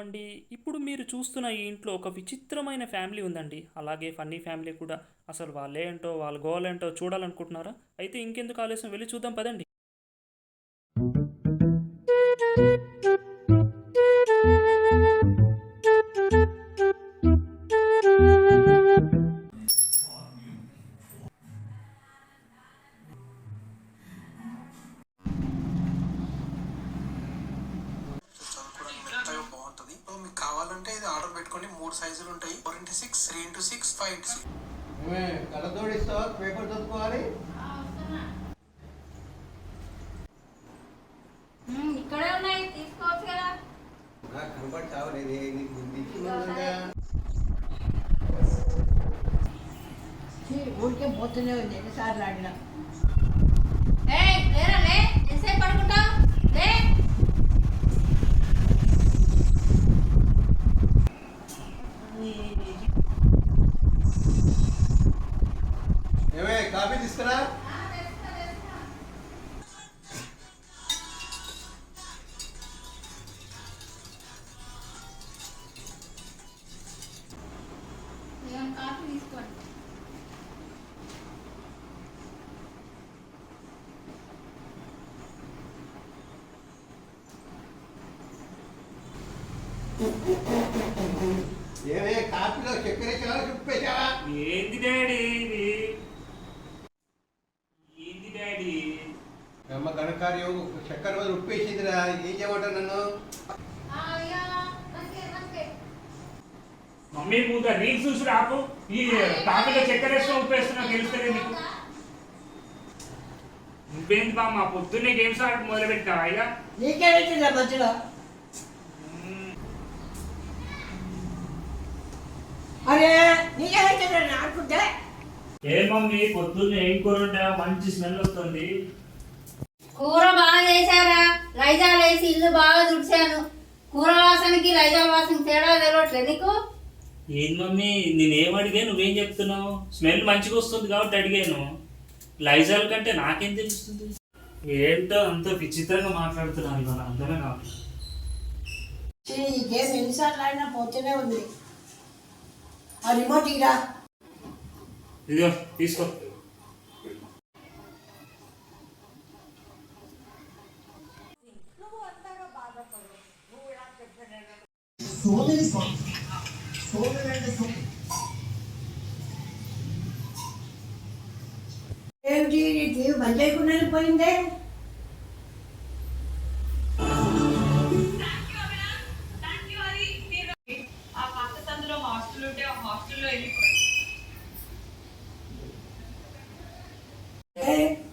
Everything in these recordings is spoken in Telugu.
ఏమండి, ఇప్పుడు మీరు చూస్తున్న ఈ ఇంట్లో ఒక విచిత్రమైన ఫ్యామిలీ ఉందండి. అలాగే ఫన్నీ ఫ్యామిలీ కూడా. అసలు వాళ్ళేంటో, వాళ్ళ గోలేంటో చూడాలనుకుంటున్నారా? అయితే ఇంకెందుకు ఆలస్యం, వెళ్ళి చూద్దాం పదండి. బాగుంటుంది. సో మీకు కావాలంటే ఇది ఆర్డర్ పెట్టుకోండి. 3 సైజులు ఉంటాయి. 4x6, 3x6, 5x6. కలదోడిస్తావా? పేపర్ చదువుకోవాలి. ఇక్కడే ఉన్నాయి, తీసుకోవచ్చు కదా. నాకు కనబడతావు లేదే, నీకు ఊరికే పోతూనే ఉంది. ఎన్నిసార్లు ఆడినా ఎంతసేపు పడుకుంటావు? ఏమే కాఫీ తీసుకురా. కాఫీ తీసుకోండి. ఏమే కాఫీలో చక్కెర చాలా చెప్పేశావా? ఏంది డాడీ ఇది? ఏంది డాడీ? అమ్మ ఘనకార్యం చక్కెర మీద ఉప్పేసిందిరా. ఏం చేయమంటావు నన్ను? మమ్మీ ముందు రీల్స్ చూసి రాకు. ఈ కాఫీలో చక్కెర వేసుకొని ఉప్పేస్తున్నా, తెలుస్తుంది నీకు. నువ్వేంటి బామ్మ, పొద్దున్నే గేమ్స్ ఆడటం మొదలు పెట్టావా? ఇక నీకే పెట్టిందా మధ్యలో? అరే నీకే పెట్టిందా ఆడుకుంటే? ఏ మమ్మీ, పొద్దున్నే ఏం కూర ఉంటే మంచి స్మెల్ వస్తుంది. కూర బాగా చేశారా? లైజాల్ వేసి ఇల్లు బాగా తుడిచాను. కూర వాసనకి లైజాల్ వాసనకి తేడా తెలియట్లేదు నీకు? ఏంది మమ్మీ, నేనేం అడిగా నువ్వేం చెప్తున్నావు? స్మెల్ మంచిగా వస్తుంది కాబట్టి అడిగాను. లైజాల్ కంటే నాకేం తెలుస్తుంది? ఏంటో అంత విచిత్రంగా మాట్లాడుతున్నారు ఇవాళ అందరూ. నాకు ఈ గేమ్ ఎన్నిసార్లు ఆడినా పోతూనే ఉంది. ఆ రిమోట్ ఇరా. ఇదిగో తీసుకో. ఏమిటి టీవీ బంద్ చేయకుండానే పోయిందే?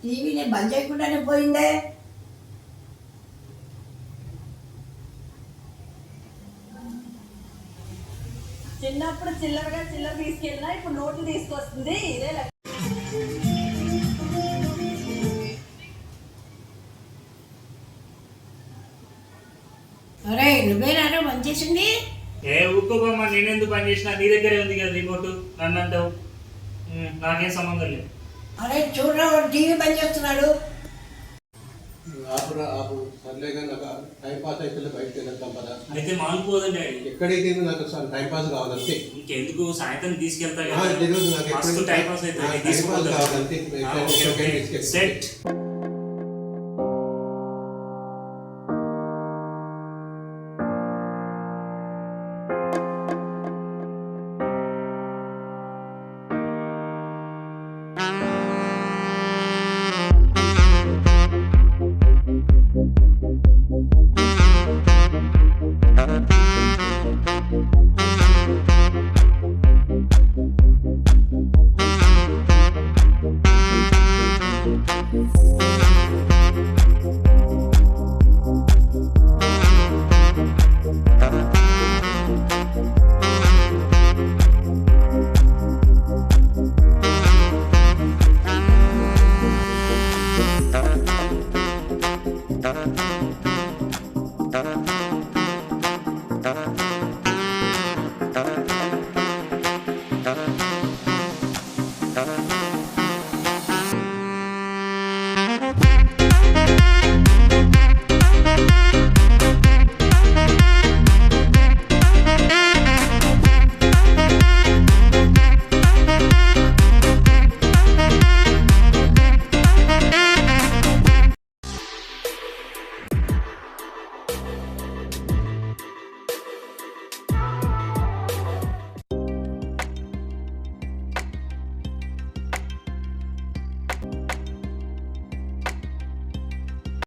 టీవీ నేను బంద్ చేయకుండానే పోయిందే. చిన్నప్పుడు చిల్లర తీసుకెళ్ళినా ఇప్పుడు నోట్లు తీసుకొస్తుంది. ఇదే అరే నువ్వేనా బంద్ చేసింది? ఏ ఊరుకోబమ్మా, నేనెందుకు పని చేసినా? నీ దగ్గరే ఉంది కదా రిమోట్, నన్ను అంటావు. నాకేం సంబంధం లేదు. అరే చూడరా, టీవీ బంద్ చేస్తున్నాడు. ఆపురా ఆపు. సర్లేగా నాకు టైం పాస్ అయితే బయటకు వెళ్తాం కదా. అయితే మానుకోదండి డాడీ. ఎక్కడైతే నాకు టైం పాస్ కావాలంతే. ఇంకెందుకు, సాయంత్రం తీసుకెళ్తా కదా. తెలియదు నాకు. టైం పాస్ అయితే కావాలంతే. సెట్.